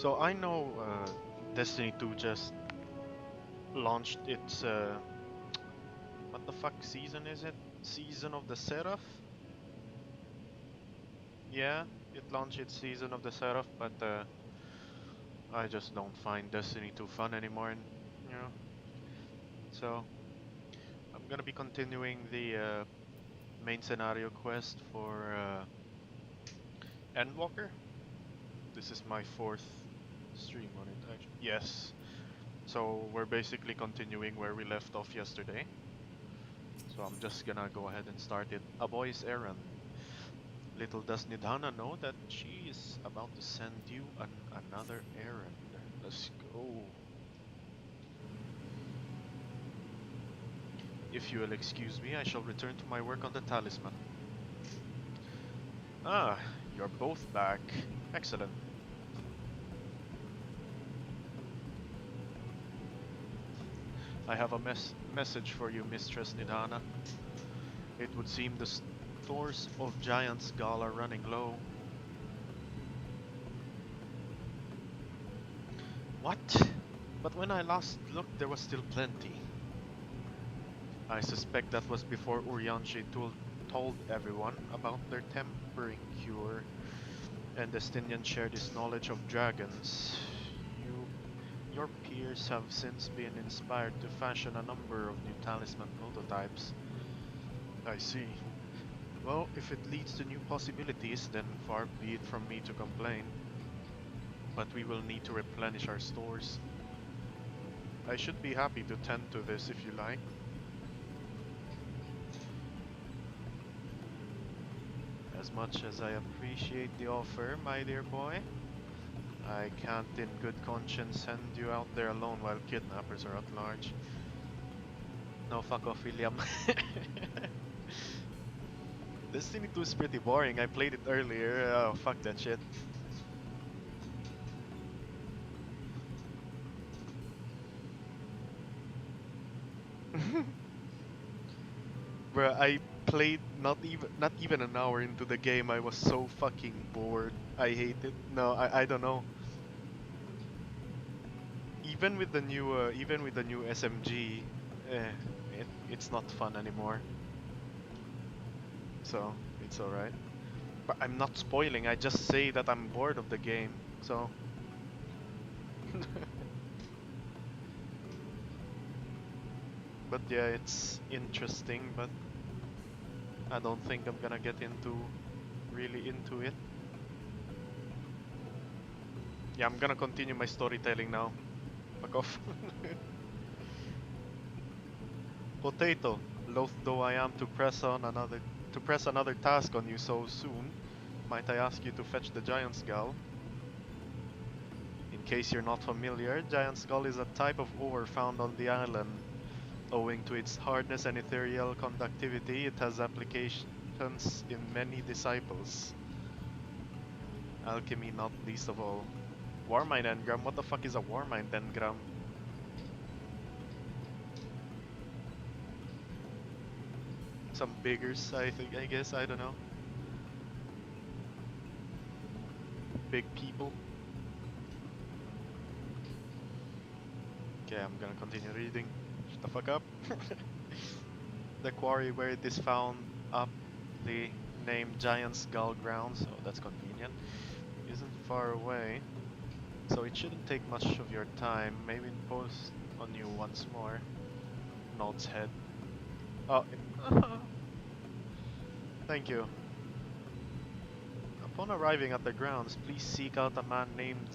So I know Destiny 2 just launched its what the fuck season is it? Season of the Seraph? Yeah, it launched its Season of the Seraph, but I just don't find Destiny 2 fun anymore, and you know. So I'm gonna be continuing the main scenario quest for Endwalker. This is my fourth stream on it, actually. Yes. So we're basically continuing where we left off yesterday. So I'm just gonna go ahead and start it. A boy's errand. Little does Nidhana know that she is about to send you another errand. Let's go. If you will excuse me, I shall return to my work on the talisman. Ah, you're both back. Excellent. I have a message for you, Mistress Nidhana. It would seem the stores of Giant's Gall are running low. What? But when I last looked, there was still plenty. I suspect that was before Urianger told everyone about their tempering cure, and Destinian shared his knowledge of dragons. Your peers have since been inspired to fashion a number of new talisman prototypes. I see. Well, if it leads to new possibilities, then far be it from me to complain. But we will need to replenish our stores. I should be happy to tend to this if you like. As much as I appreciate the offer, my dear boy, I can't in good conscience send you out there alone while kidnappers are at large. No, fuck off, William. Destiny 2 is pretty boring. I played it earlier. Oh, fuck that shit. Bruh, I played not even an hour into the game. I was so fucking bored. I hate it. No, I don't know. Even with the new SMG, it's not fun anymore. So it's alright. But I'm not spoiling. I just say that I'm bored of the game. So. But yeah, it's interesting, but I don't think I'm gonna get really into it. Yeah, I'm gonna continue my storytelling now. Fuck off. Potato, loath though I am to press another task on you so soon, might I ask you to fetch the giant skull? In case you're not familiar, giant skull is a type of ore found on the island. Owing to its hardness and ethereal conductivity, it has applications in many disciples. Alchemy not least of all. Warmind engram? What the fuck is a Warmind engram? Some biggers, I guess, I don't know. Big people. Okay, I'm gonna continue reading. Shut the fuck up. The quarry where it is found up the named Giant Skull Grounds, oh that's convenient, isn't far away. So it shouldn't take much of your time. Maybe impose on you once more. Nods head. Oh, thank you. Upon arriving at the grounds, please seek out a man named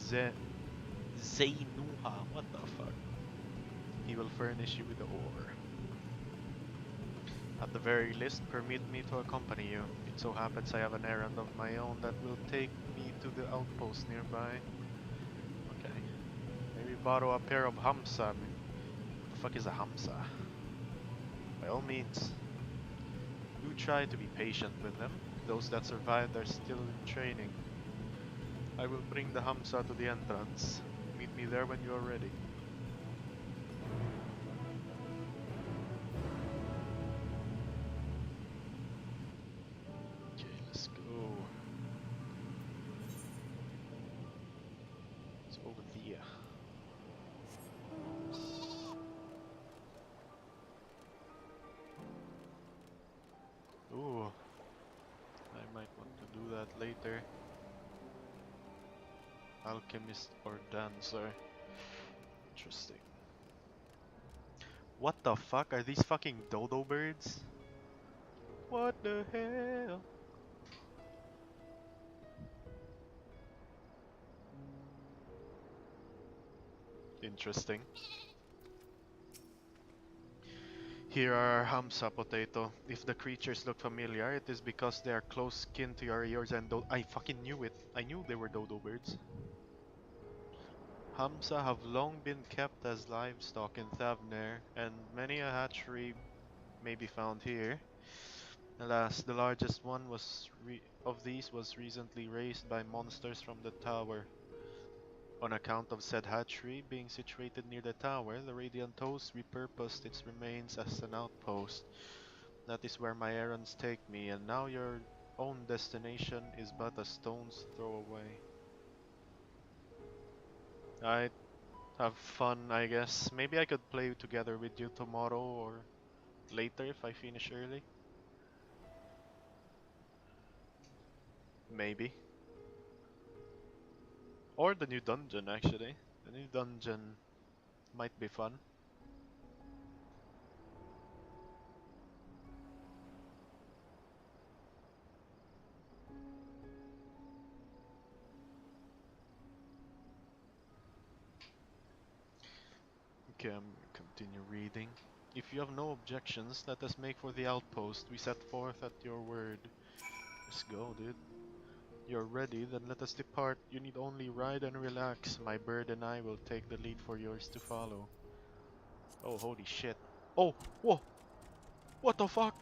Zainuha. What the fuck? He will furnish you with the ore. At the very least, permit me to accompany you. It so happens I have an errand of my own that will take me to the outpost nearby. Okay. Maybe borrow a pair of Hamsa. What the fuck is a Hamsa? By all means. Do try to be patient with them. Those that survived are still in training. I will bring the Hamsa to the entrance. Meet me there when you are ready. Okay, let's go. might want to do that later. Alchemist or dancer. Interesting. What the fuck? Are these fucking dodo birds? What the hell? Interesting. Here are Hamsa potato. If the creatures look familiar, it is because they are close kin to your ears and I fucking knew it. I knew they were dodo birds. Hamsa have long been kept as livestock in Thavner, and many a hatchery may be found here. Alas, the largest one of these was recently raised by monsters from the tower. On account of said hatchery being situated near the tower, the Radiant Host repurposed its remains as an outpost. That is where my errands take me, and now your own destination is but a stone's throw away. I have fun, I guess. Maybe I could play together with you tomorrow or later if I finish early. Maybe. Or the new dungeon, actually. The new dungeon might be fun. Okay, I'm gonna continue reading. If you have no objections, let us make for the outpost. We set forth at your word. Let's go, dude. You're ready, then let us depart. You need only ride and relax. My bird and I will take the lead for yours to follow. Oh, holy shit. Oh, whoa! What the fuck?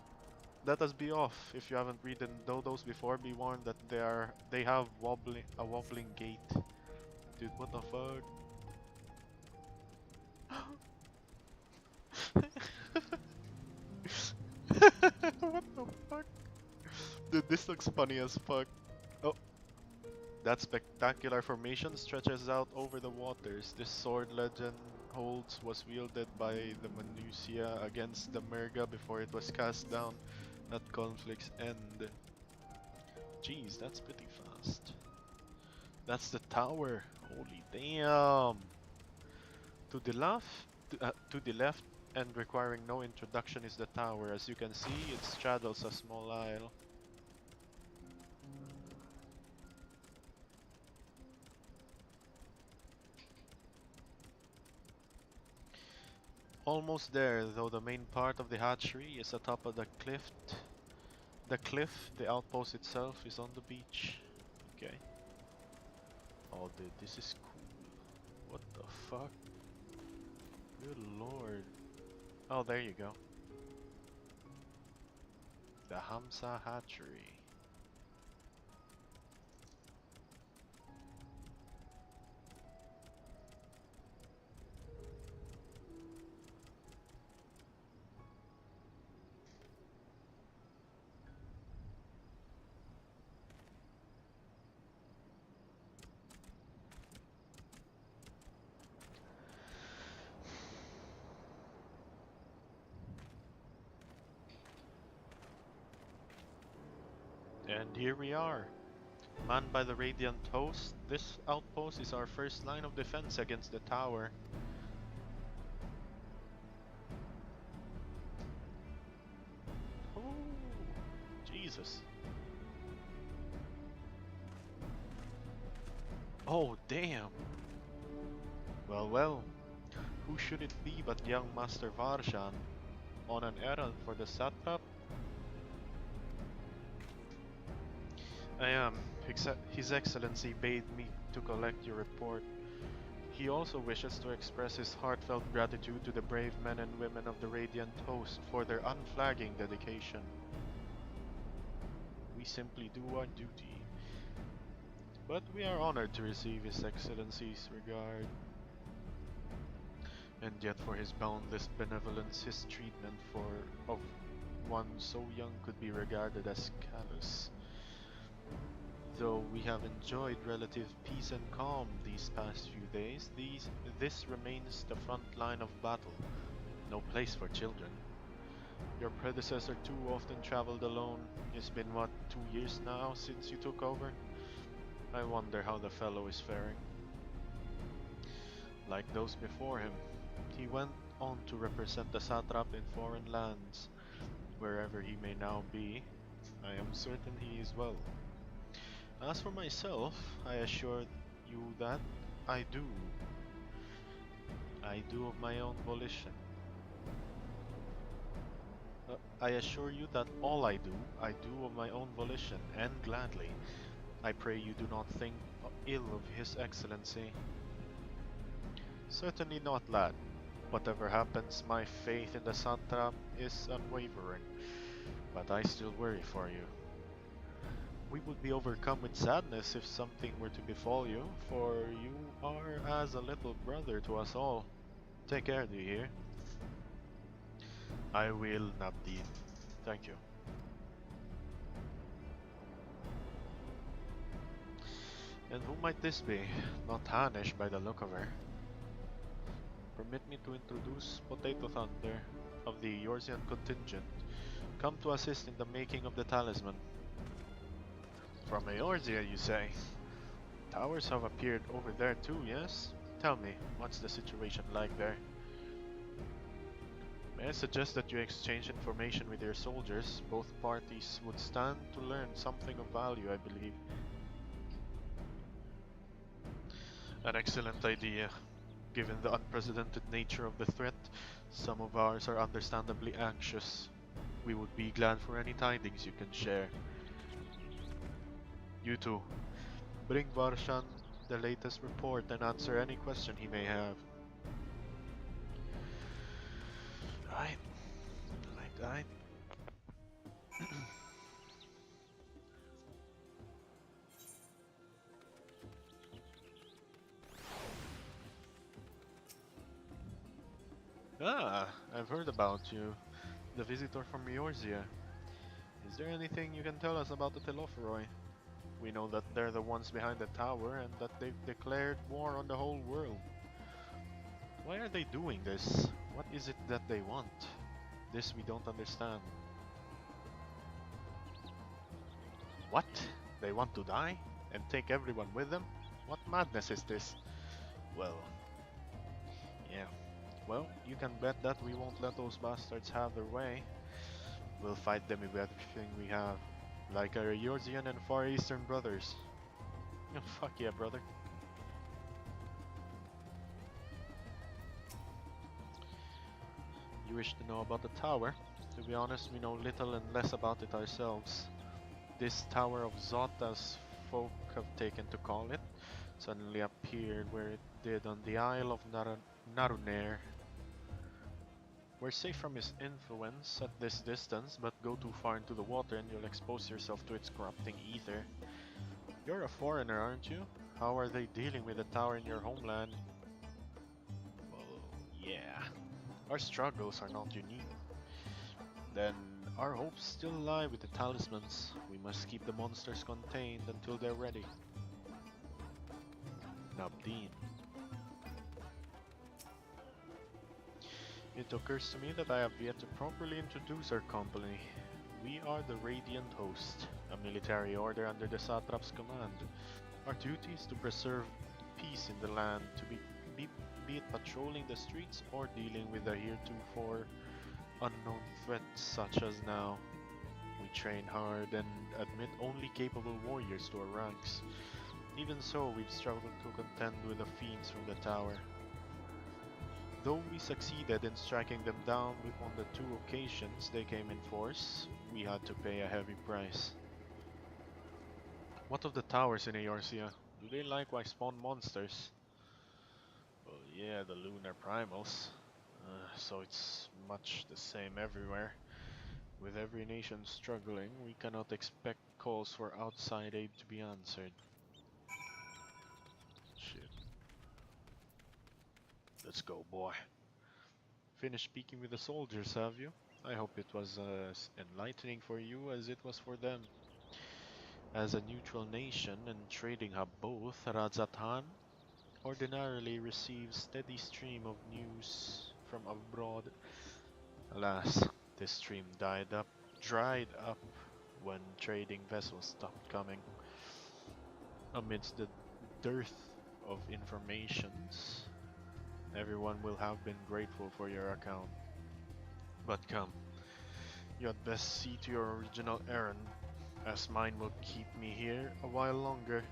Let us be off. If you haven't ridden dodos before, be warned that they have a wobbling gait. Dude, what the fuck? What the fuck? Dude, this looks funny as fuck. Oh, that spectacular formation stretches out over the waters. This sword legend holds was wielded by the Manusia against the Merga before it was cast down at conflict's end. Jeez, that's pretty fast. That's the tower. Holy damn. To the left and requiring no introduction is the tower. As you can see, it straddles a small isle. Almost there, though the main part of the hatchery is atop of the cliff. The outpost itself is on the beach. Okay. Oh dude, this is cool. What the fuck? Good lord. Oh, there you go. The Hamsa hatchery. And here we are. Manned by the Radiant Host, this outpost is our first line of defense against the tower. Oh, Jesus. Oh, damn. Well, well. Who should it be but young Master Varshan? On an errand for the satrap? I am. His Excellency bade me to collect your report. He also wishes to express his heartfelt gratitude to the brave men and women of the Radiant Host for their unflagging dedication. We simply do our duty. But we are honored to receive His Excellency's regard. And yet for his boundless benevolence, his treatment of one so young could be regarded as callous. Though we have enjoyed relative peace and calm these past few days, this remains the front line of battle. No place for children. Your predecessor too often traveled alone. It's been what, 2 years now since you took over? I wonder how the fellow is faring. Like those before him, he went on to represent the satrap in foreign lands. Wherever he may now be, I am certain he is well. As for myself, I assure you that I do. I do of my own volition. I assure you that all I do of my own volition, and gladly. I pray you do not think ill of His Excellency. Certainly not, lad. Whatever happens, my faith in the satrap is unwavering, but I still worry for you. We would be overcome with sadness if something were to befall you, for you are as a little brother to us all. Take care, do you hear? I will, Nabdeen. Thank you. And who might this be? Not Hanish by the look of her. Permit me to introduce Potato Thunder of the Yorzian contingent, come to assist in the making of the talisman. From Eorzea, you say? Towers have appeared over there too, yes? Tell me, what's the situation like there? May I suggest that you exchange information with your soldiers? Both parties would stand to learn something of value, I believe. An excellent idea. Given the unprecedented nature of the threat, some of ours are understandably anxious. We would be glad for any tidings you can share. You too. Bring Varshan the latest report and answer any question he may have. Right. Right. Ah, I've heard about you. The visitor from Eorzea. Is there anything you can tell us about the Telophoroi? We know that they're the ones behind the tower and that they've declared war on the whole world. Why are they doing this? What is it that they want? This we don't understand. What? They want to die? And take everyone with them? What madness is this? Well, yeah. Well, you can bet that we won't let those bastards have their way. We'll fight them with everything we have. Like our Eorzean and Far Eastern brothers. Fuck yeah, brother. You wish to know about the tower? To be honest, we know little and less about it ourselves. This Tower of Zot, as folk have taken to call it, suddenly appeared where it did on the Isle of Narunair. We're safe from his influence at this distance, but go too far into the water and you'll expose yourself to its corrupting ether. You're a foreigner, aren't you? How are they dealing with the tower in your homeland? Well, yeah. Our struggles are not unique. Then our hopes still lie with the talismans. We must keep the monsters contained until they're ready. Nabdeen. It occurs to me that I have yet to properly introduce our company. We are the Radiant Host, a military order under the Satrap's command. Our duty is to preserve peace in the land, be it patrolling the streets or dealing with the heretofore unknown threats such as now. We train hard and admit only capable warriors to our ranks. Even so, we've struggled to contend with the fiends from the tower. Though we succeeded in striking them down on the 2 occasions they came in force, we had to pay a heavy price. What of the towers in Eorzea? Do they likewise spawn monsters? Well, yeah, the lunar primals. So it's much the same everywhere. With every nation struggling, we cannot expect calls for outside aid to be answered. Shit. Let's go, boy. Finished speaking with the soldiers, have you? I hope it was as enlightening for you as it was for them. As a neutral nation and trading hub both, Radzatan ordinarily receives steady stream of news from abroad. Alas, This stream dried up when trading vessels stopped coming. Amidst the dearth of informations, everyone will have been grateful for your account. But come, you had best see to your original errand, as mine will keep me here a while longer.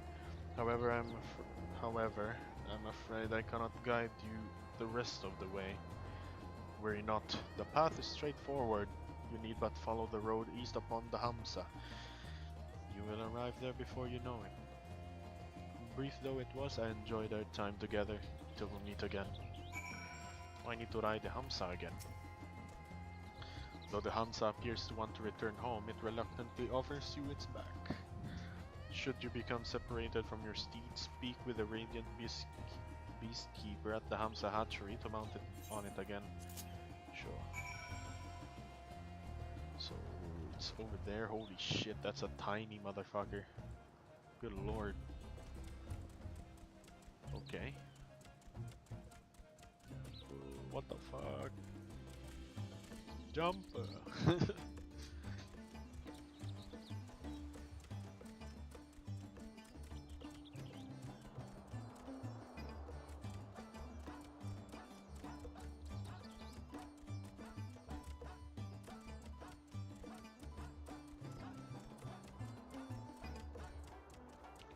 However, I'm afraid I cannot guide you the rest of the way. Worry not, the path is straightforward. You need but follow the road east upon the Hamsa. You will arrive there before you know it. Brief though it was, I enjoyed our time together. Till we meet again. I need to ride the Hamsa again. Though the Hamsa appears to want to return home, it reluctantly offers you its back. Should you become separated from your steed, speak with the Radiant Beastkeeper at the Hamsa hatchery to mount it on it again. Sure. So it's over there. Holy shit, that's a tiny motherfucker. Good lord. Okay. What the fuck? Jump!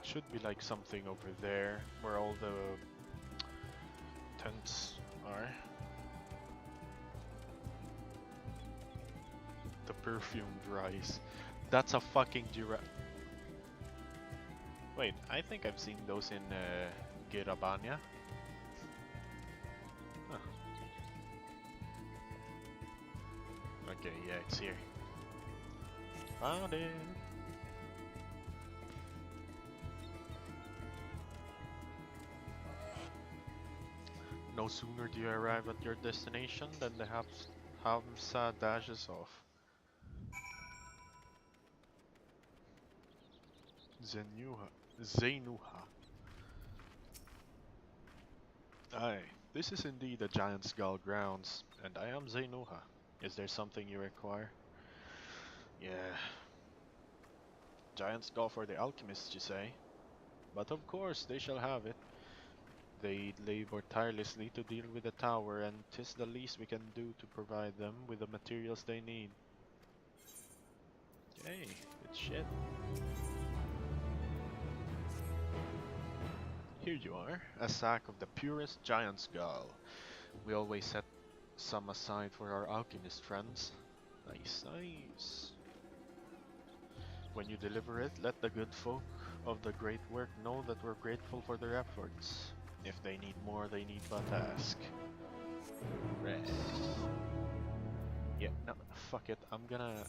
Should be like something over there where all the tents are. The perfumed rice. That's a fucking giraffe. Wait, I think I've seen those in Girabania. Huh. Okay, yeah, it's here. Found it. No sooner do you arrive at your destination than the Hamsa dashes off. Zenuha. Aye, this is indeed a Giant Skull grounds, and I am Zenuha. Is there something you require? Yeah. Giant Skull for the alchemists, you say? But of course, they shall have it. They labor tirelessly to deal with the tower, and 'tis the least we can do to provide them with the materials they need. Okay, good shit. Here you are, a sack of the purest giant skull. We always set some aside for our alchemist friends. Nice, nice. When you deliver it, let the good folk of the great work know that we're grateful for their efforts. If they need more, they need but ask. Rest. Yeah, no, fuck it. I'm gonna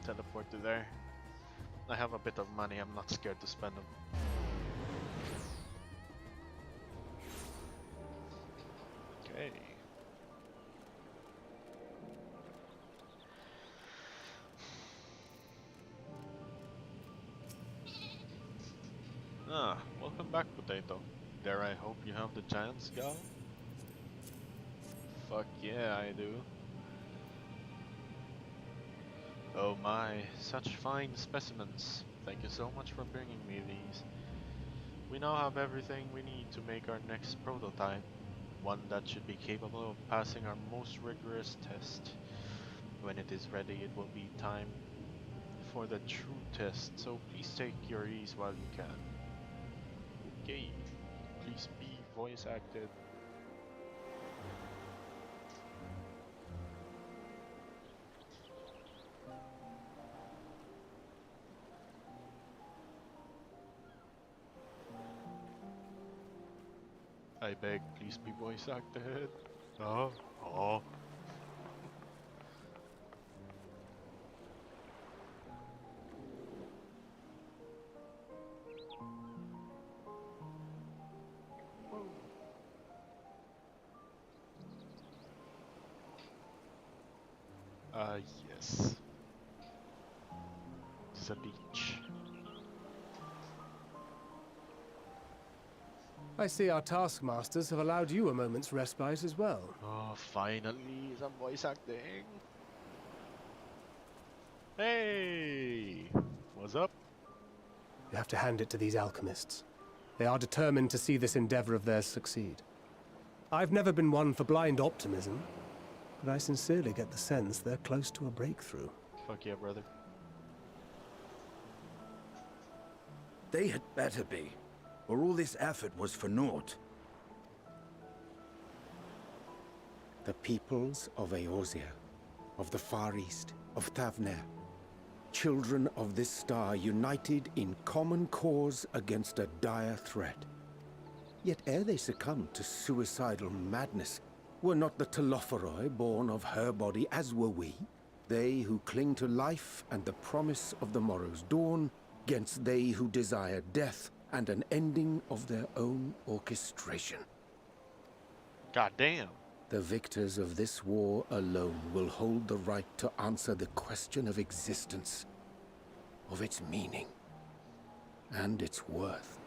teleport to there. I have a bit of money, I'm not scared to spend them. Okay. Ah, welcome back, Potato. Dare I hope you have the giant skull? Fuck yeah, I do. Oh my, such fine specimens. Thank you so much for bringing me these. We now have everything we need to make our next prototype. One that should be capable of passing our most rigorous test. When it is ready, it will be time for the true test, so please take your ease while you can. Okay, please be voice acted. I beg, please be voice acted. Oh, oh. Yes. The beach. I see our taskmasters have allowed you a moment's respite as well. Oh, finally, some voice acting. Hey! What's up? You have to hand it to these alchemists. They are determined to see this endeavor of theirs succeed. I've never been one for blind optimism, but I sincerely get the sense they're close to a breakthrough. Fuck yeah, brother. They had better be, or all this effort was for naught. The peoples of Eorzea, of the Far East, of Thavner, children of this star united in common cause against a dire threat. Yet ere they succumbed to suicidal madness, were not the Telophoroi born of her body as were we? They who cling to life and the promise of the morrow's dawn, against they who desire death and an ending of their own orchestration. God damn. The victors of this war alone will hold the right to answer the question of existence, of its meaning, and its worth.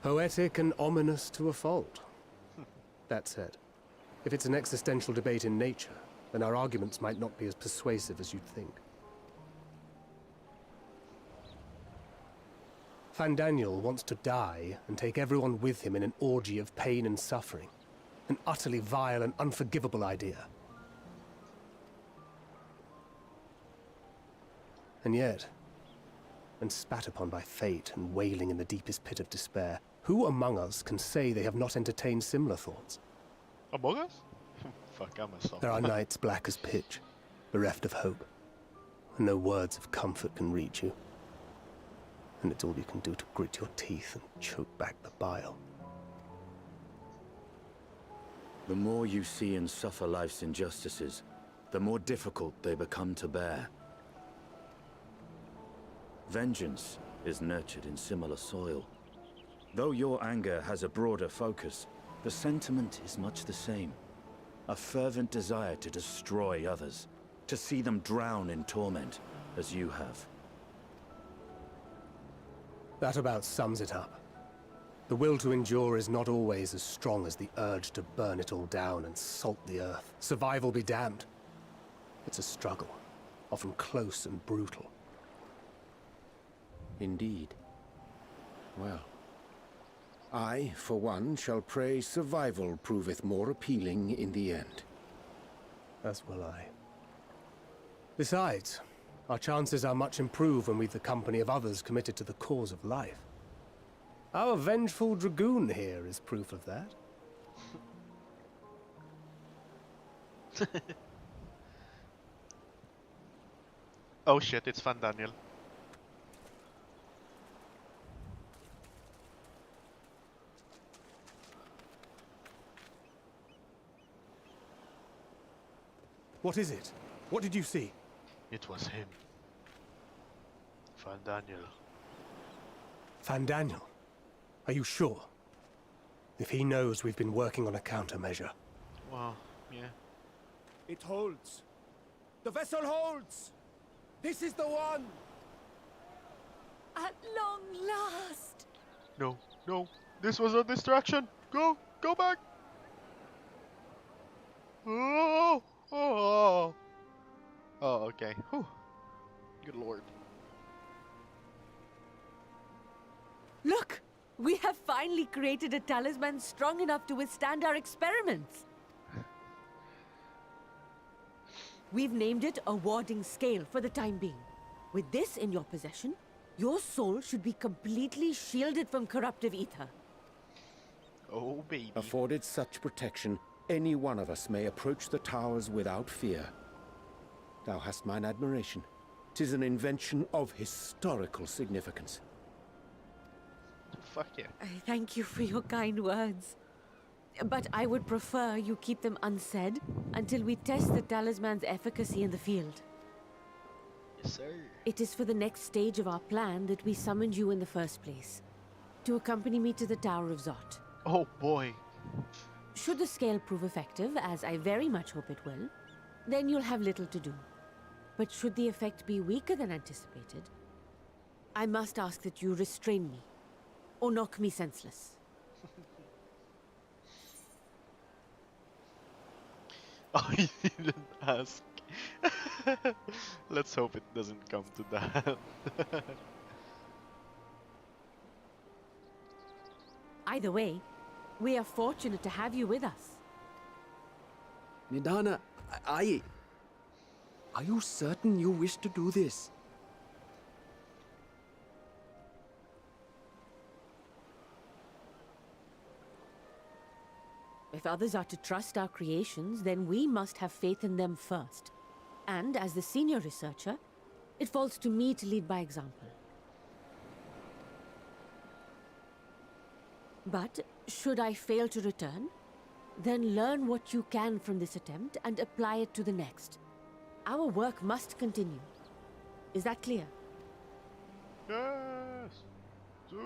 Poetic and ominous to a fault. That said, if it's an existential debate in nature, then our arguments might not be as persuasive as you'd think. Fandaniel wants to die and take everyone with him in an orgy of pain and suffering. An utterly vile and unforgivable idea. And yet, when spat upon by fate and wailing in the deepest pit of despair, who among us can say they have not entertained similar thoughts? Among us? Fuck, I'm a soft. There are nights black as pitch, bereft of hope, and no words of comfort can reach you. And it's all you can do to grit your teeth and choke back the bile. The more you see and suffer life's injustices, the more difficult they become to bear. Vengeance is nurtured in similar soil. Though your anger has a broader focus, the sentiment is much the same. A fervent desire to destroy others, to see them drown in torment, as you have. That about sums it up. The will to endure is not always as strong as the urge to burn it all down and salt the earth. Survival be damned. It's a struggle, often close and brutal. Indeed. Well, I, for one, shall pray survival proveth more appealing in the end. As will I. Besides, our chances are much improved when we've the company of others committed to the cause of life. Our vengeful dragoon here is proof of that. Oh shit, it's Fandaniel. What is it? What did you see? It was him. Fandaniel. Fandaniel? Are you sure? If he knows we've been working on a countermeasure. Well, yeah. It holds. The vessel holds! This is the one! At long last! No, no. This was a distraction. Go back. Oh, oh. Oh, okay. Whew. Good lord. Look! We have finally created a talisman strong enough to withstand our experiments. We've named it a warding scale for the time being. With this in your possession, your soul should be completely shielded from corruptive ether. Oh, baby. Afforded such protection, any one of us may approach the towers without fear. Thou hast mine admiration. 'Tis an invention of historical significance. Fuck yeah. I thank you for your kind words. But I would prefer you keep them unsaid until we test the talisman's efficacy in the field. Yes, sir. It is for the next stage of our plan that we summoned you in the first place. To accompany me to the Tower of Zot. Oh boy. Should the scale prove effective, as I very much hope it will, then you'll have little to do. But should the effect be weaker than anticipated, I must ask that you restrain me, or knock me senseless. Oh, you didn't ask. Let's hope it doesn't come to that. Either way, we are fortunate to have you with us. Nidana, are you certain you wish to do this? If others are to trust our creations, then we must have faith in them first. And as the senior researcher, it falls to me to lead by example. But should I fail to return, then learn what you can from this attempt and apply it to the next. Our work must continue. Is that clear? Yes! Do.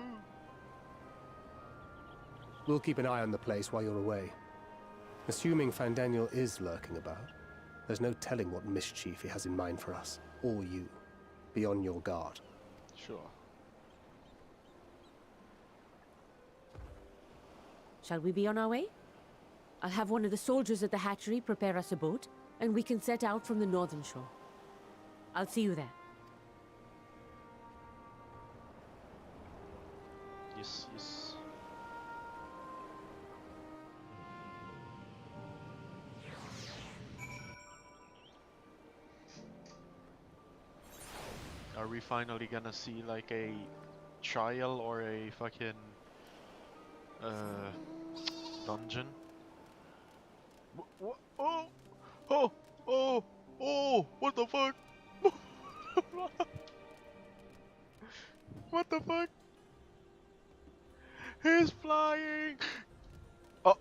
We'll keep an eye on the place while you're away. Assuming Fandaniel is lurking about, there's no telling what mischief he has in mind for us, or you. Be on your guard. Sure. Shall we be on our way? I'll have one of the soldiers at the hatchery prepare us a boat, and we can set out from the northern shore. I'll see you there. Yes, yes. Are we finally gonna see like a trial or a fucking dungeon? Oh! Oh! Oh! Oh! What the fuck? What the fuck? He's flying! Oh!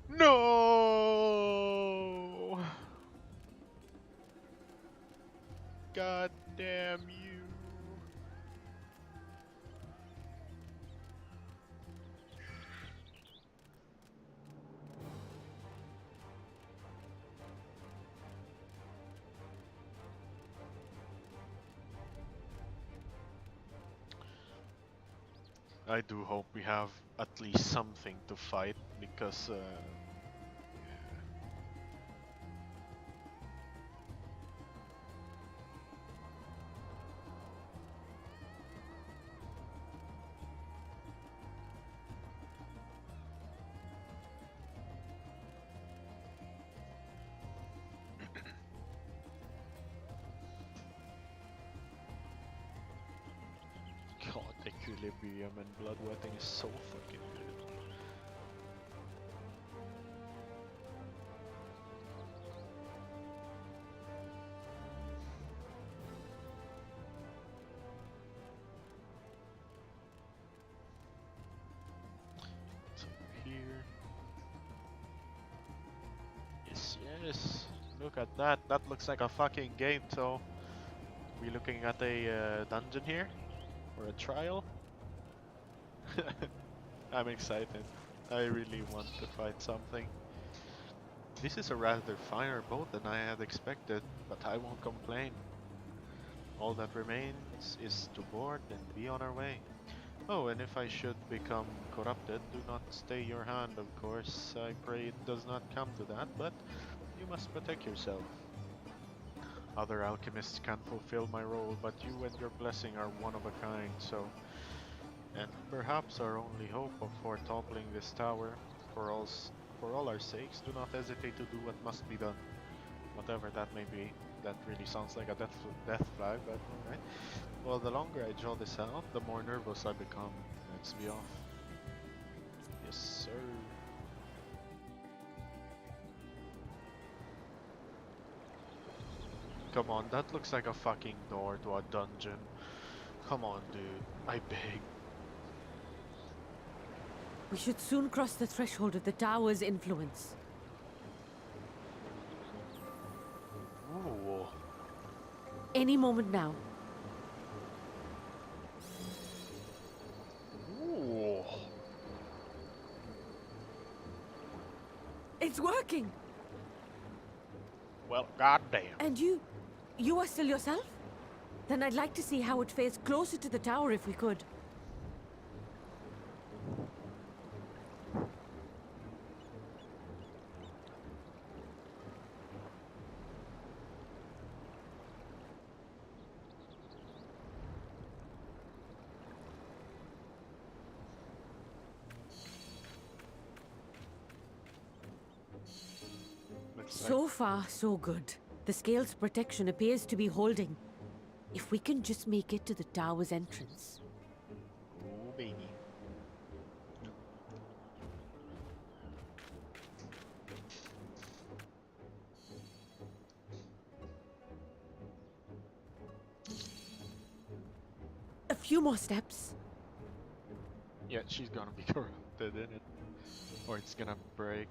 No! God damn you! I do hope we have at least something to fight, because God, equilibrium and bloodwetting is so fucking good. It's over here. Yes, yes. Look at that. That looks like a fucking game. So, we looking at a dungeon here, or a trial? I'm excited. I really want to fight something. This is a rather finer boat than I had expected, but I won't complain. All that remains is to board and be on our way. Oh, and if I should become corrupted, do not stay your hand, of course. I pray it does not come to that, but you must protect yourself. Other alchemists can fulfill my role, but you and your blessing are one of a kind, so... And perhaps our only hope for toppling this tower, for all our sakes, do not hesitate to do what must be done. Whatever that may be. That really sounds like a death flag, but alright. Well, the longer I draw this out, the more nervous I become. Let's be off. Yes, sir. Come on, that looks like a fucking door to a dungeon. Come on, dude. I beg. We should soon cross the threshold of the tower's influence. Ooh. Any moment now. Ooh. It's working! Well, goddamn. And you are still yourself? Then I'd like to see how it fares closer to the tower if we could. So far, so good. The scale's protection appears to be holding. If we can just make it to the tower's entrance. Oh, baby. A few more steps. Yeah, she's gonna be corrupted in it. Or it's gonna break.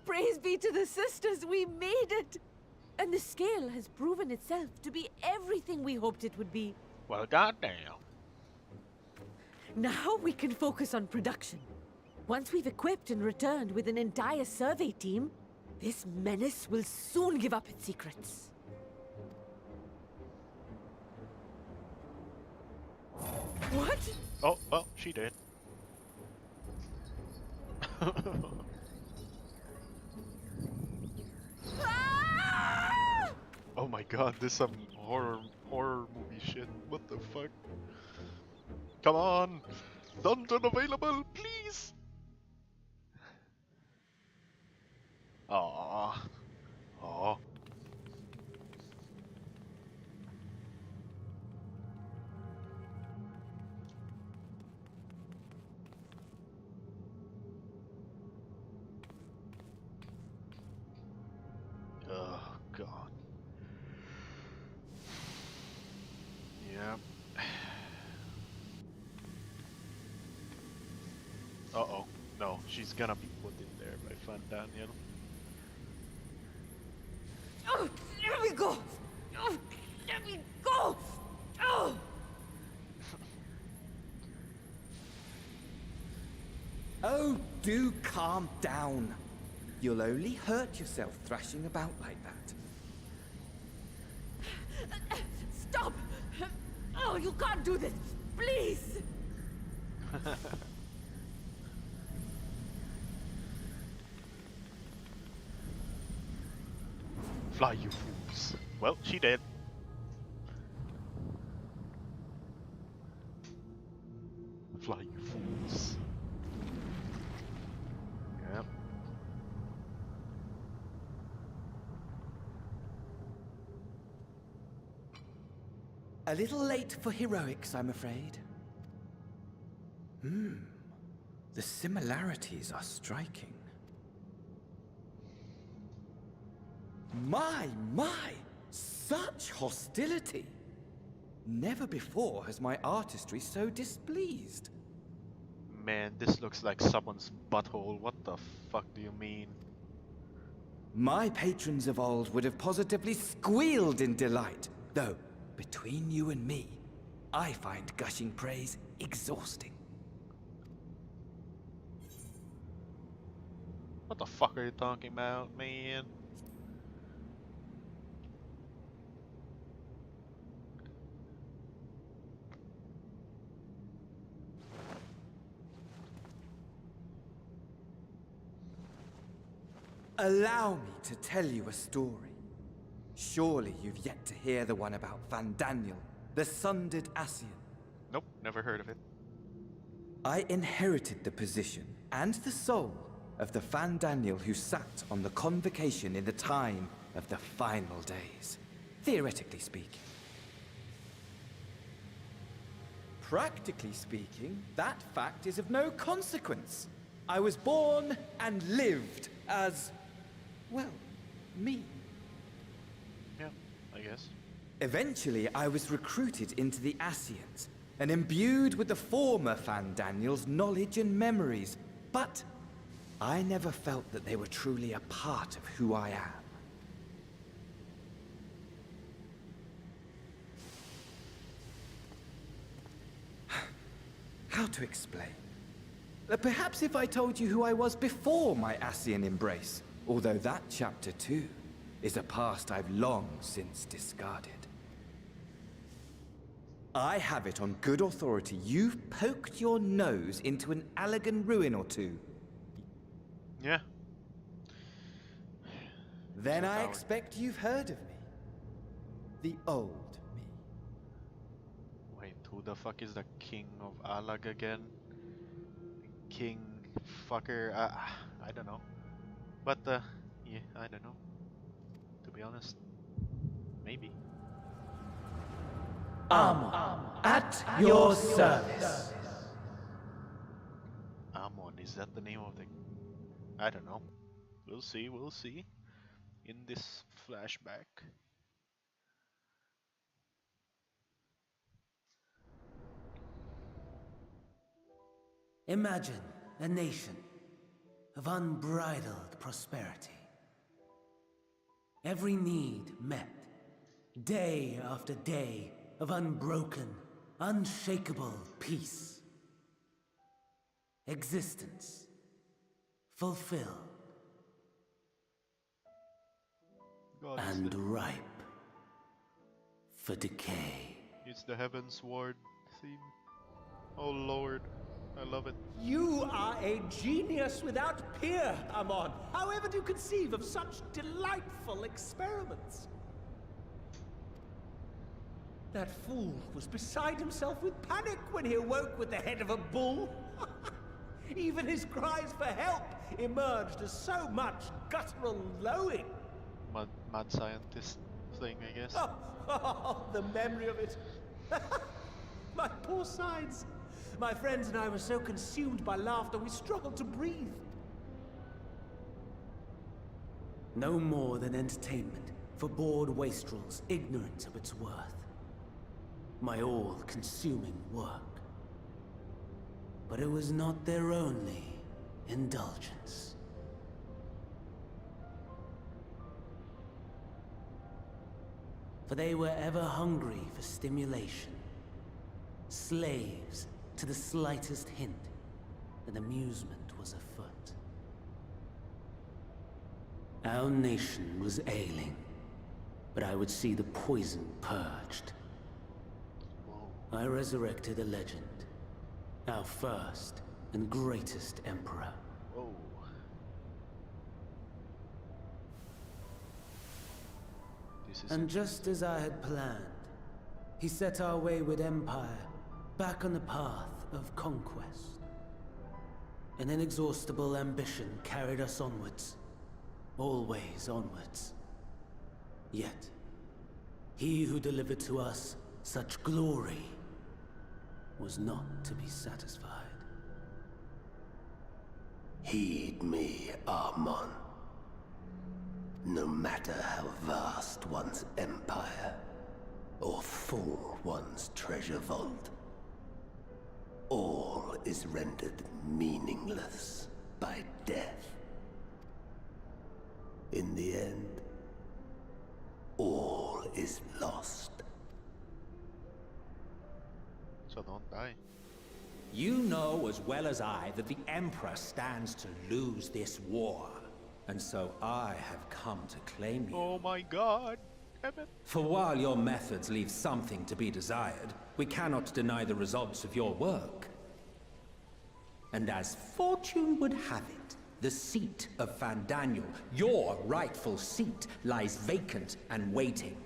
Praise be to the sisters, we made it! And the scale has proven itself to be everything we hoped it would be. Well, goddamn. Now we can focus on production. Once we've equipped and returned with an entire survey team, this menace will soon give up its secrets. What? Oh, well, she did. Ah! Oh my god, this is some horror movie shit. What the fuck? Come on! Dungeon available, please! Aww. Aww. Oh god. Yep. Uh-oh. No, she's gonna be put in there by Fan Daniel. Oh, let me go! Oh, let me go! Oh! Oh, do calm down. You'll only hurt yourself thrashing about like that. Stop! Oh, you can't do this! Please! Fly, you fools. Well, she did. Fly, you fools. Yep. A little late for heroics, I'm afraid. The similarities are striking. My! Such hostility! Never before has my artistry so displeased. Man, this looks like someone's butthole. What the fuck do you mean? My patrons of old would have positively squealed in delight, though, between you and me, I find gushing praise exhausting. What the fuck are you talking about, man? Allow me to tell you a story. Surely you've yet to hear the one about Van Daniel, the sundered Ascian. Nope, never heard of it. I inherited the position and the soul of the Van Daniel who sat on the convocation in the time of the final days, theoretically speaking. Practically speaking, that fact is of no consequence. I was born and lived as, well, me. Yeah, I guess. Eventually, I was recruited into the Ascians and imbued with the former Fan Daniel's knowledge and memories, but I never felt that they were truly a part of who I am. How to explain? Perhaps if I told you who I was before my Ascian embrace, although that chapter too is a past I've long since discarded. I have it on good authority you've poked your nose into an Allagan ruin or two. Yeah. Then So I coward. expect you've heard of me. The old me. Wait, who the fuck is the king of Alag again? king fucker. I don't know. But yeah, I don't know. To be honest, maybe. At your service. Amon, is that the name of the? I don't know. We'll see. We'll see. In this flashback. Imagine a nation of unbridled prosperity. Every need met, day after day of unbroken, unshakable peace. Existence fulfilled God, and ripe for decay. it's the Heaven's Ward theme. Oh Lord, I love it. You are a genius without peer, Amon. However do you conceive of such delightful experiments? That fool was beside himself with panic when he awoke with the head of a bull. Even his cries for help emerged as so much guttural lowing. Mad scientist thing, I guess. Oh, the memory of it. My poor sides. My friends and I were so consumed by laughter we struggled to breathe. No more than entertainment for bored wastrels ignorant of its worth. My all-consuming work. But it was not their only indulgence. For they were ever hungry for stimulation. Slaves to the slightest hint that amusement was afoot. Our nation was ailing, but I would see the poison purged. Whoa. I resurrected a legend, our first and greatest emperor. Whoa. This is And just as I had planned, he set our wayward empire back on the path of conquest. An inexhaustible ambition carried us onwards, always onwards. Yet, he who delivered to us such glory was not to be satisfied. Heed me, Amon. No matter how vast one's empire, or full one's treasure vault, all is rendered meaningless by death. In the end, all is lost. so don't die. You know as well as I that the Emperor stands to lose this war. And so I have come to claim you. Oh my God, damn it. For while your methods leave something to be desired, we cannot deny the results of your work. And as fortune would have it, the seat of Fandaniel, your rightful seat, lies vacant and waiting.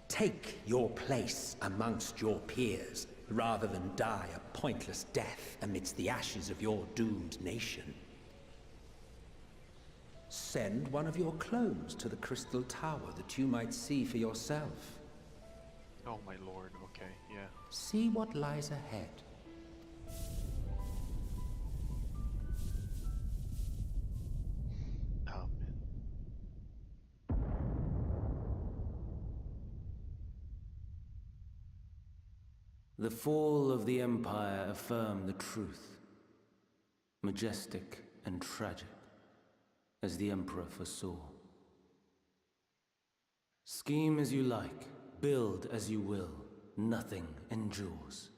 Take your place amongst your peers, rather than die a pointless death amidst the ashes of your doomed nation. Send one of your clones to the Crystal Tower that you might see for yourself. Oh my lord, okay, yeah. See what lies ahead. Amen. The fall of the Empire affirmed the truth. Majestic and tragic, as the Emperor foresaw. Scheme as you like, build as you will, nothing endures.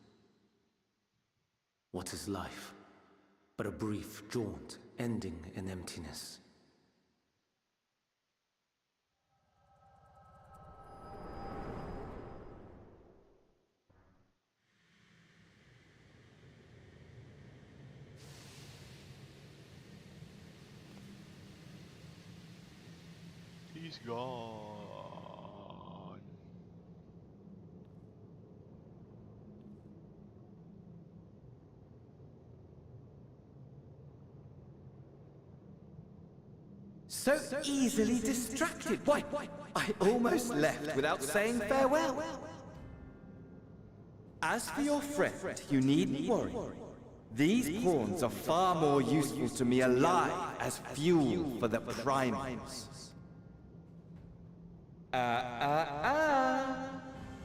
What is life but a brief jaunt ending in emptiness? He's gone. So easily distracted. Why, I almost left without saying farewell. As for your friend, you needn't worry. These pawns are far more useful to me alive as fuel for the primals.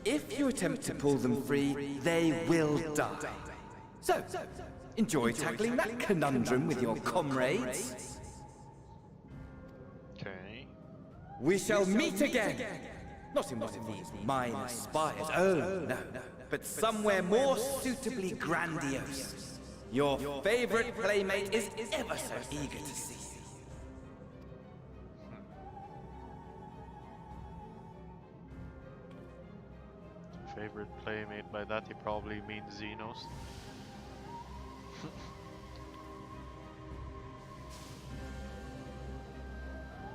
If you attempt to pull them free, they will die. So, enjoy tackling that conundrum with your comrades. Okay. We shall meet again! Not in one of these minor spires, oh no, but somewhere more suitably grandiose. Your favorite playmate is ever so eager to see you. Favorite playmate, by that he probably means Xenos.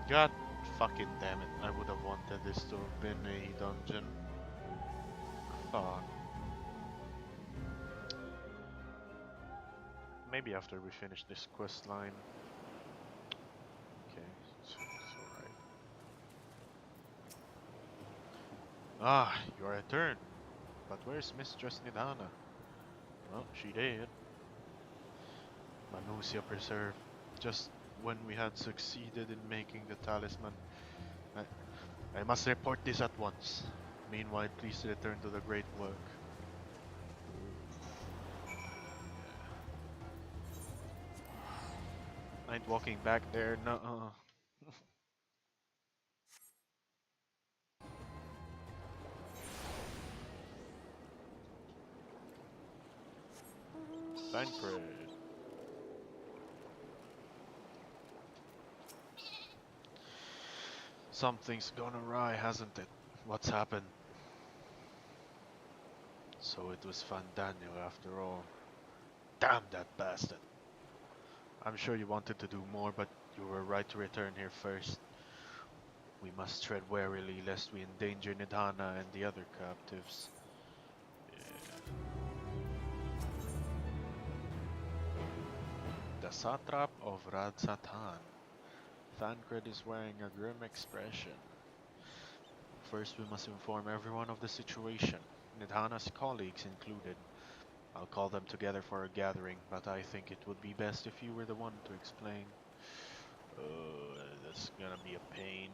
God fucking damn it, I would have wanted this to have been a dungeon. Fuck. Maybe after we finish this quest line. Okay, it's alright. Ah, your return. But where's Mistress Nidhana? Well, she did. Manusia Preserve. Just when we had succeeded in making the talisman. I must report this at once. Meanwhile, please return to the great work. I ain't walking back there, no. Thancred. Something's gone awry, hasn't it? What's happened? So it was Daniel after all. Damn that bastard. I'm sure you wanted to do more, but you were right to return here first. We must tread warily lest we endanger Nidhana and the other captives. The Satrap of Radzatan. Thancred is wearing a grim expression. First, we must inform everyone of the situation, Nidhana's colleagues included. I'll call them together for a gathering, but I think it would be best if you were the one to explain. Oh, that's gonna be a pain.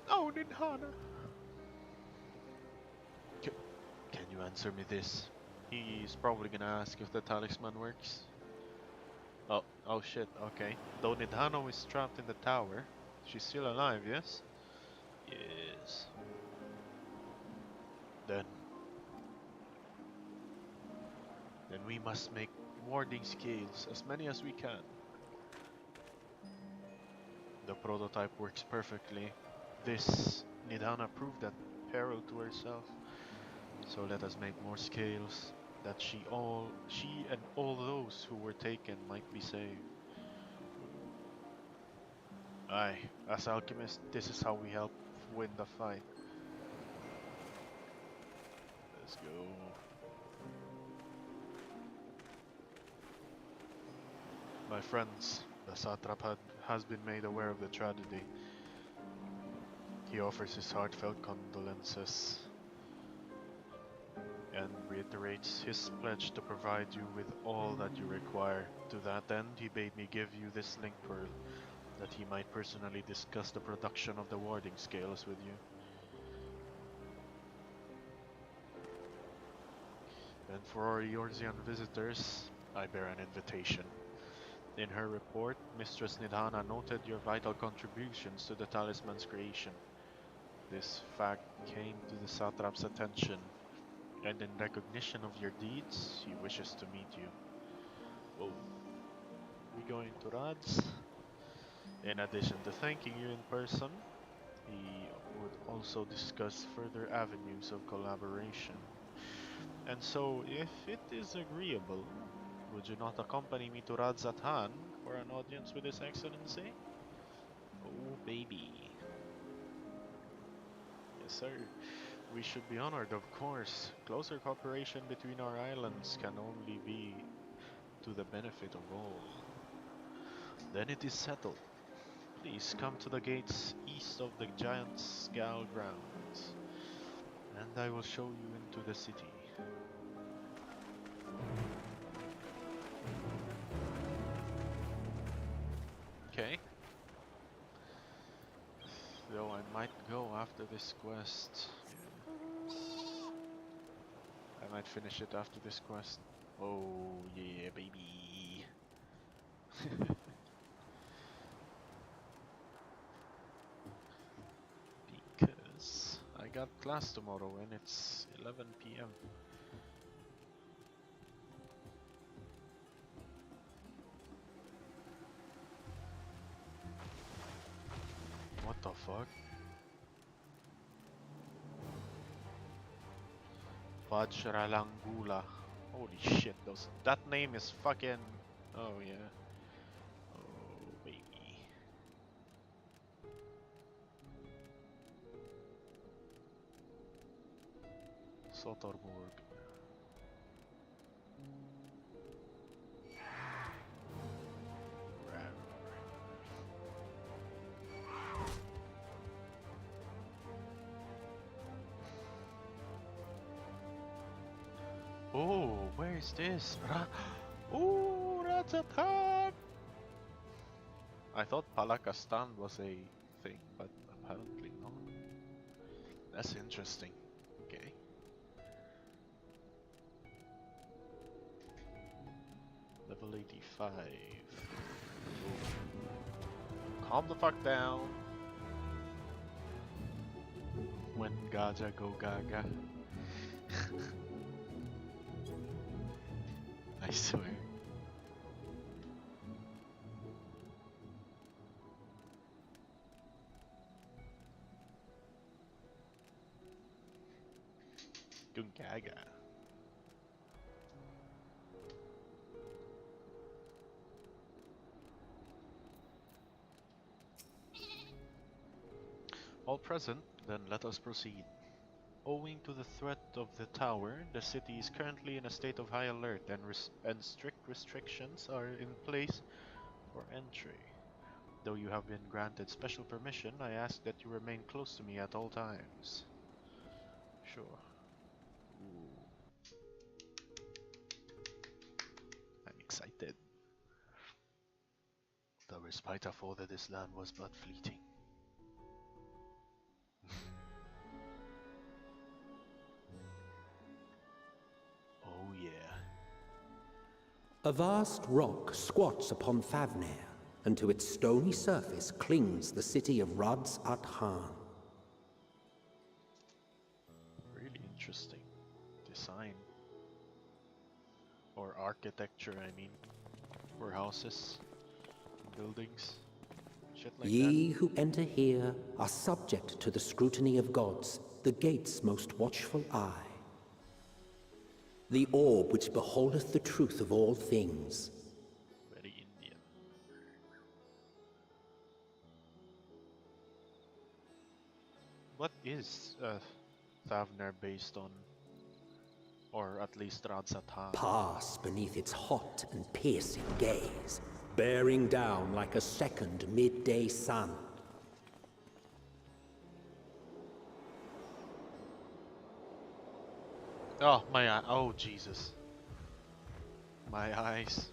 Oh, Nidhana! Can you answer me this? He's probably gonna ask if the talisman works. Oh shit, okay. Though Nidhana is trapped in the tower, she's still alive, yes? Yes. Then we must make warding scales, as many as we can. The prototype works perfectly. This Nidhana proved at peril to herself. So let us make more scales, that she and all those who were taken might be saved. Aye, as alchemists, this is how we help win the fight. Let's go. My friends, the satrap has been made aware of the tragedy. He offers his heartfelt condolences and reiterates his pledge to provide you with all that you require. To that end, he bade me give you this link pearl, that he might personally discuss the production of the warding scales with you. And for our Eorzean visitors, I bear an invitation. In her report, Mistress Nidhana noted your vital contributions to the talisman's creation. This fact came to the satrap's attention, and in recognition of your deeds, he wishes to meet you. Whoa. We going to Radz? In addition to thanking you in person, he would also discuss further avenues of collaboration. And so, if it is agreeable, would you not accompany me to Radzatan for an audience with His Excellency? Oh, baby. Yes, sir. We should be honored, of course. Closer cooperation between our islands can only be to the benefit of all. Then it is settled. Please come to the gates east of the giant Scowl grounds, and I will show you into the city. Okay. Though I might go after this quest. I might finish it after this quest. Oh yeah, baby. Because I got class tomorrow and it's 11 p.m. What the fuck? Vajralangula. Holy shit, that name is fucking... Oh yeah. Oh baby. Sotorborg. Oh, where is this? Oh, Ratatan! I thought Palakastan was a thing, but apparently not. That's interesting. Okay. Level 85. Oh. Calm the fuck down. When Gaja go gaga. I swear. Gungaga. All present, then let us proceed. Owing to the threat of the tower, the city is currently in a state of high alert and strict restrictions are in place for entry. Though you have been granted special permission, I ask that you remain close to me at all times. Sure. Ooh. I'm excited. The respite afforded this land was but fleeting. Oh yeah. A vast rock squats upon Thavnair, and to its stony surface clings the city of Radz-at-Han. Really interesting design. Or architecture, I mean. For houses, buildings, shit like that. Ye who enter here are subject to the scrutiny of gods, the gate's most watchful eye. The orb which beholdeth the truth of all things. Very Indian. What is Thavner based on? Or at least Radzatan? Pass beneath its hot and piercing gaze, bearing down like a second midday sun. Oh, my eye. Oh, Jesus. My eyes.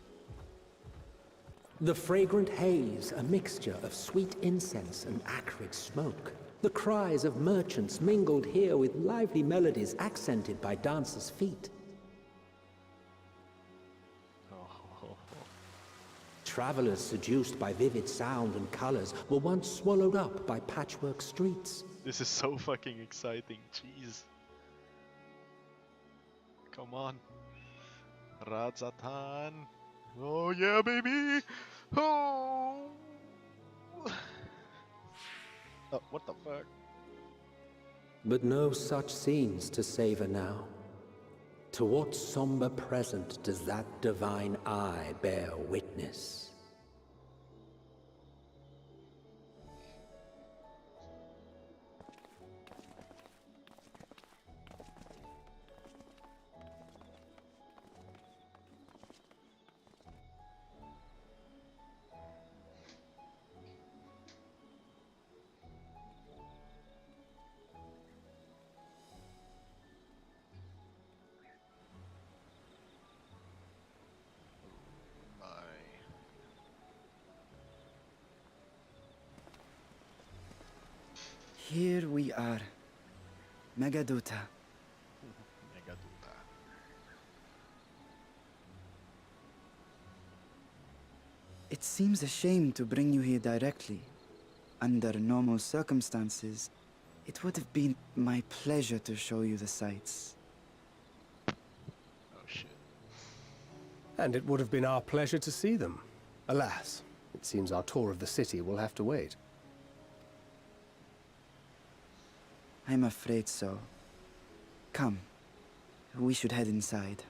The fragrant haze, a mixture of sweet incense and acrid smoke. The cries of merchants mingled here with lively melodies accented by dancers' feet. Oh. Travelers seduced by vivid sound and colors were once swallowed up by patchwork streets. This is so fucking exciting. Jeez. Come on. Radzatan. Oh yeah, baby. Oh. Oh, what the fuck? But no such scenes to savor now. To what somber present does that divine eye bear witness? Here we are. Megaduta. Megaduta. It seems a shame to bring you here directly. Under normal circumstances, it would have been my pleasure to show you the sights. Oh shit. And it would have been our pleasure to see them. Alas, it seems our tour of the city will have to wait. I'm afraid so. Come, we should head inside.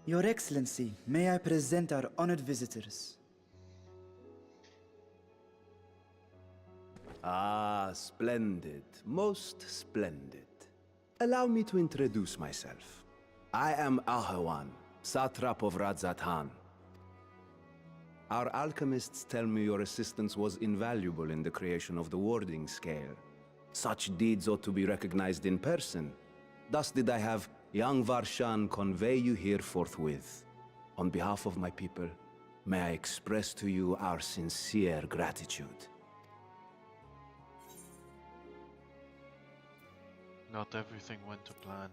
Your Excellency, may I present our honored visitors? Ah, splendid. Most splendid. Allow me to introduce myself. I am Ahawan, satrap of Radzatan. Our alchemists tell me your assistance was invaluable in the creation of the warding scale. Such deeds ought to be recognized in person. Thus did I have young Varshan convey you here forthwith. On behalf of my people, may I express to you our sincere gratitude. Not everything went to plan.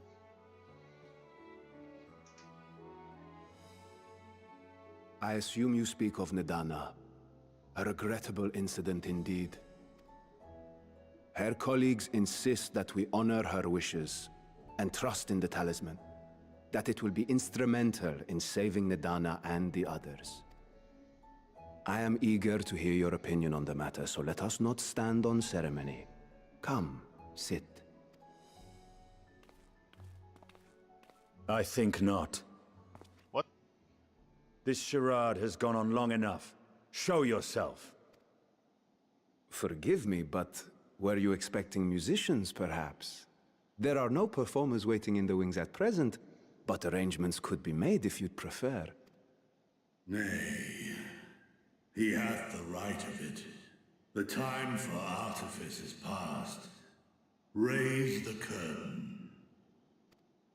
I assume you speak of Nidana. A regrettable incident indeed. Her colleagues insist that we honor her wishes and trust in the talisman, that it will be instrumental in saving Nidana and the others. I am eager to hear your opinion on the matter, so let us not stand on ceremony. Come, sit. I think not. What? This charade has gone on long enough. Show yourself. Forgive me, but were you expecting musicians, perhaps? There are no performers waiting in the wings at present, but arrangements could be made if you'd prefer. Nay, he hath the right of it. The time for artifice is past. Raise the curtain.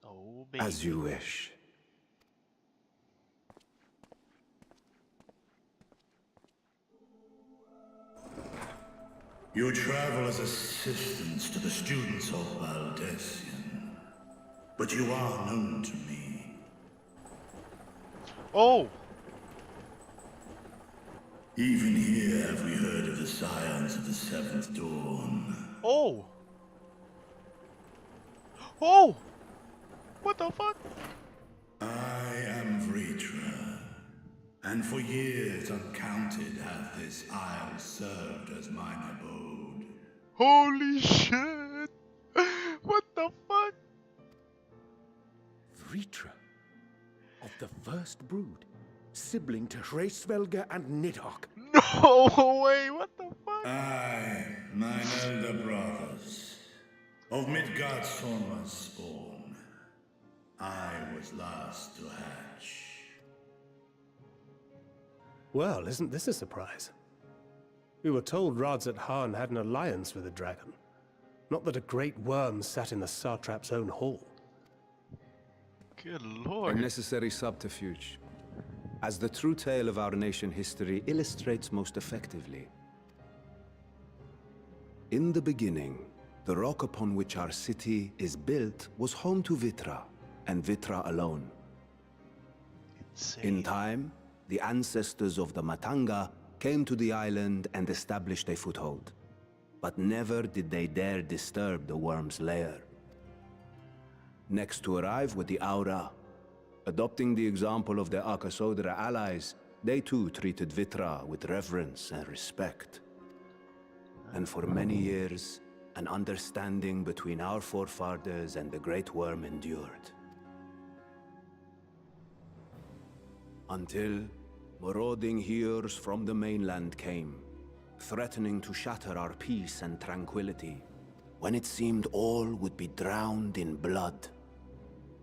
Oh, baby. As you wish. You travel as assistants to the students of Valdesian, but you are known to me. Oh! Even here have we heard of the scions of the Seventh Dawn. Oh! Oh! What the fuck? I am Vritra, and for years uncounted hath this isle served as mine abode. Holy shit! What the fuck? Vritra, of the first brood, sibling to Hraesvelga and Nidhogg. No way! What the fuck? I, mine elder brothers, of Midgard's Sorma's spawn, I was last to hatch. Well, isn't this a surprise? We were told Radzat-Han had an alliance with a dragon. Not that a great worm sat in the satrap's own hall. Good A lord. necessary subterfuge, as the true tale of our nation history illustrates most effectively. In the beginning, the rock upon which our city is built was home to Vitra, and Vitra alone. Insane. In time, the ancestors of the Matanga came to the island and established a foothold. But never did they dare disturb the worm's lair. Next to arrive were the Aura. Adopting the example of their Akasodra allies, they too treated Vitra with reverence and respect. And for many years, an understanding between our forefathers and the Great Worm endured. Until marauding heroes from the mainland came, threatening to shatter our peace and tranquility. when it seemed all would be drowned in blood,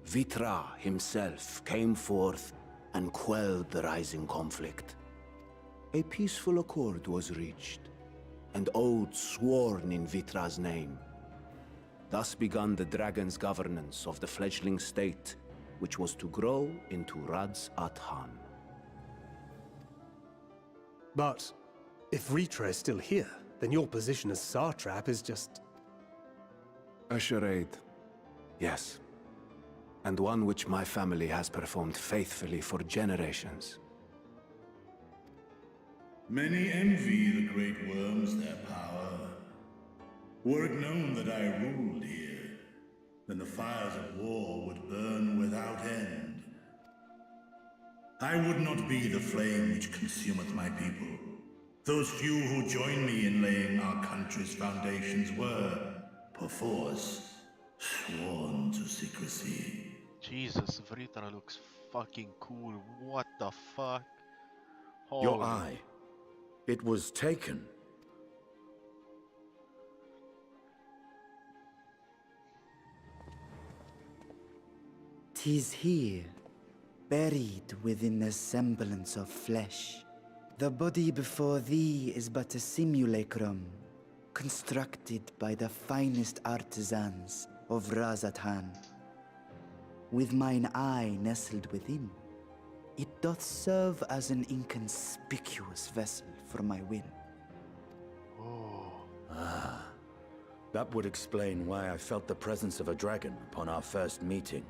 Vitra himself came forth and quelled the rising conflict. A peaceful accord was reached, and oaths sworn in Vitra's name. Thus began the dragon's governance of the fledgling state, which was to grow into Radz-at-Han. But if Ritra is still here, then your position as satrap is just... A charade, yes. And one which my family has performed faithfully for generations. Many envy the great worms their power. Were it known that I ruled here, then the fires of war would burn without end. I would not be the flame which consumeth my people. Those few who join me in laying our country's foundations were, perforce, sworn to secrecy. Jesus, Vritra looks fucking cool. What the fuck? Your Holy- eye. It was taken. "'Tis here, buried within the semblance of flesh. The body before thee is but a simulacrum, constructed by the finest artisans of Radz-at-Han. With mine eye nestled within, it doth serve as an inconspicuous vessel for my will." That would explain why I felt the presence of a dragon upon our first meeting.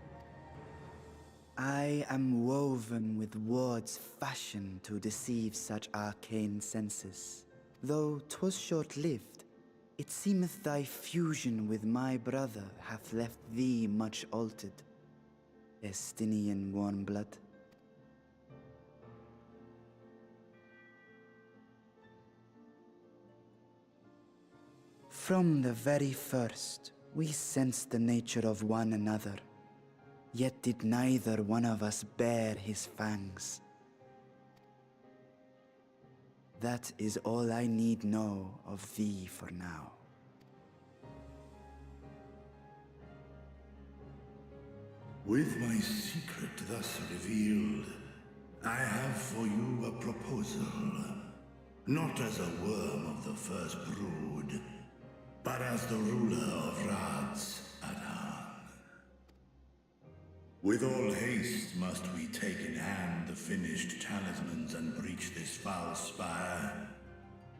I am woven with words fashioned to deceive such arcane senses. Though 'twas short-lived, it seemeth thy fusion with my brother hath left thee much altered. Destiny in warm blood. From the very first, we sensed the nature of one another. Yet did neither one of us bear his fangs. That is all I need know of thee for now. With my secret thus revealed, I have for you a proposal. Not as a worm of the first brood, but as the ruler of Radz-at-Han. With all haste must we take in hand the finished talismans and breach this foul spire.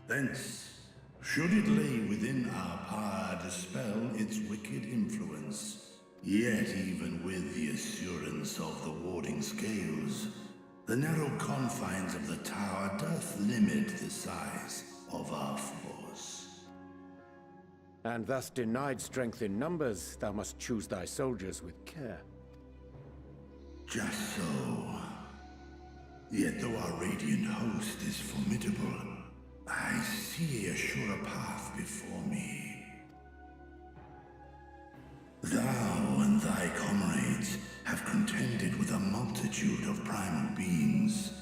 Thence, should it lay within our power, dispel its wicked influence. Yet even with the assurance of the warding scales, the narrow confines of the tower doth limit the size of our force. And thus denied strength in numbers, thou must choose thy soldiers with care. Just so. Yet though our radiant host is formidable, I see a surer path before me. Thou and thy comrades have contended with a multitude of primal beings.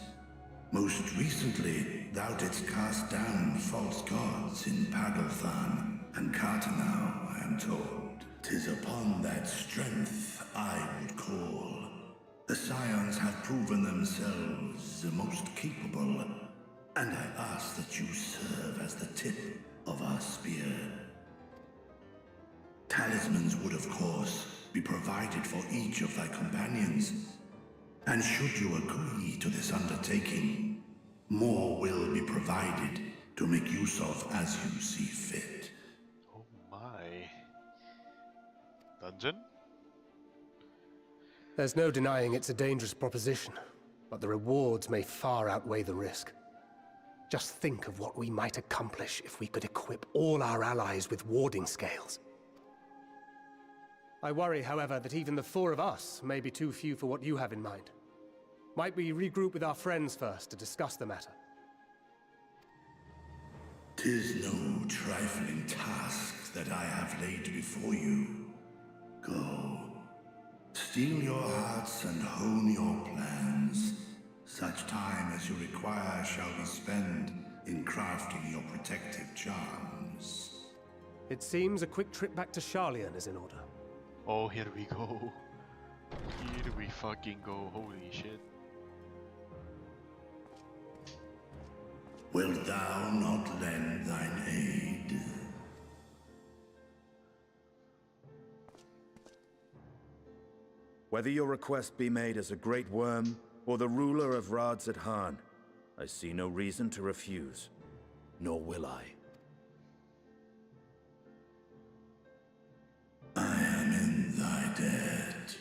Most recently, thou didst cast down false gods in Pagalthan and Cartanau, I am told. 'Tis upon that strength I would call. The Scions have proven themselves the most capable, and I ask that you serve as the tip of our spear. Talismans would, of course, be provided for each of thy companions. And should you agree to this undertaking, more will be provided to make use of as you see fit. Oh my. Dungeon? There's no denying it's a dangerous proposition, but the rewards may far outweigh the risk. Just think of what we might accomplish if we could equip all our allies with warding scales. I worry, however, that even the four of us may be too few for what you have in mind. Might we regroup with our friends first to discuss the matter? 'Tis no trifling task that I have laid before you. Go. Steel your hearts and hone your plans. Such time as you require shall be spent in crafting your protective charms. It seems a quick trip back to Charlian is in order. Oh, here we go. Here we fucking go. Holy shit. Wilt thou not lend thine aid? Whether your request be made as a great worm or the ruler of Radzat-Han, I see no reason to refuse, nor will I. I am in thy debt.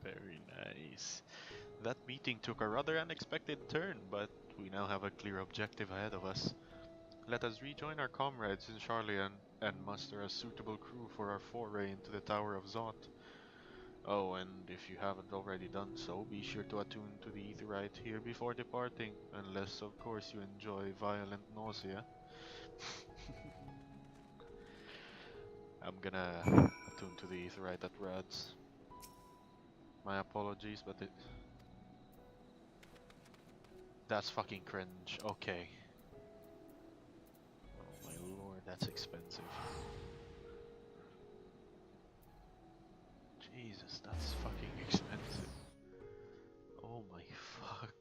Very nice. That meeting took a rather unexpected turn, but we now have a clear objective ahead of us. Let us rejoin our comrades in Charlian and muster a suitable crew for our foray into the Tower of Zot. Oh, and if you haven't already done so, be sure to attune to the Aetherite here before departing, unless of course you enjoy violent nausea. I'm gonna attune to the Aetherite at Rad's. My apologies, but that's fucking cringe. Okay. Oh my lord, that's expensive. Jesus, that's fucking expensive. Oh my fuck.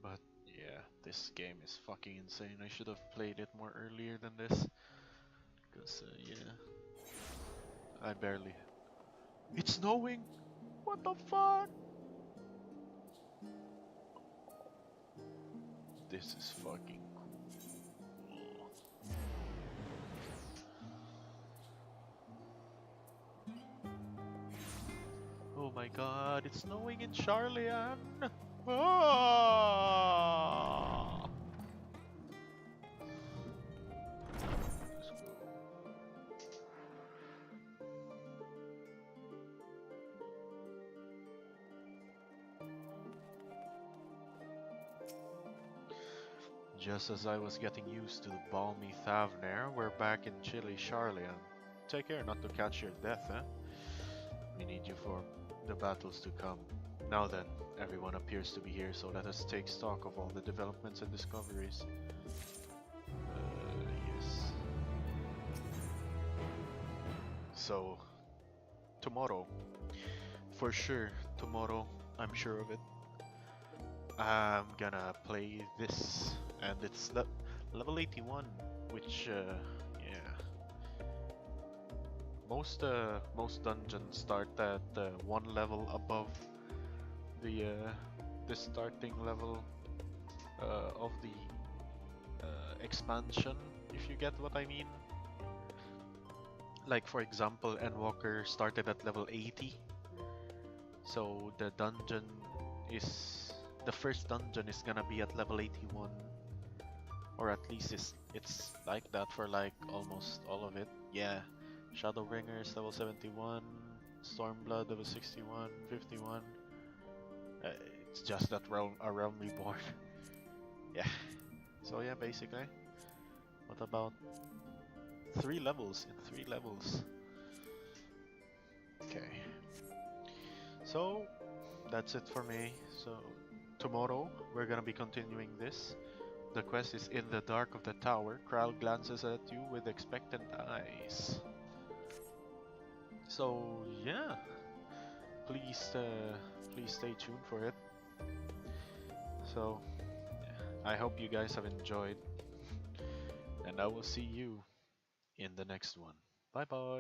But yeah, this game is fucking insane. I should have played it more earlier than this. Cause yeah, I barely. It's snowing. What the fuck? This is fucking cool. Oh my god, it's snowing in Charlian. Ah! Let's go. Just as I was getting used to the balmy Thavnair, we're back in chilly Charlian. Take care not to catch your death, eh? We need you for the battles to come. Now then, everyone appears to be here, so let us take stock of all the developments and discoveries. Yes. So, tomorrow. For sure, tomorrow, I'm sure of it. I'm gonna play this, and it's level 81, which, yeah. Most dungeons start at one level above the starting level of the expansion, if you get what I mean. Like for example, Endwalker started at level 80, so the first dungeon is gonna be at level 81, or at least it's like that for like almost all of it. Yeah. Shadowbringers level 71, Stormblood level 61, 51. It's just that a realm reborn. Yeah. So yeah, basically. What about 3 levels in 3 levels? Okay. So that's it for me. So tomorrow we're gonna be continuing this. The quest is in the dark of the tower. Kral glances at you with expectant eyes. So yeah, please stay tuned for it. So I hope you guys have enjoyed, and I will see you in the next one. Bye bye.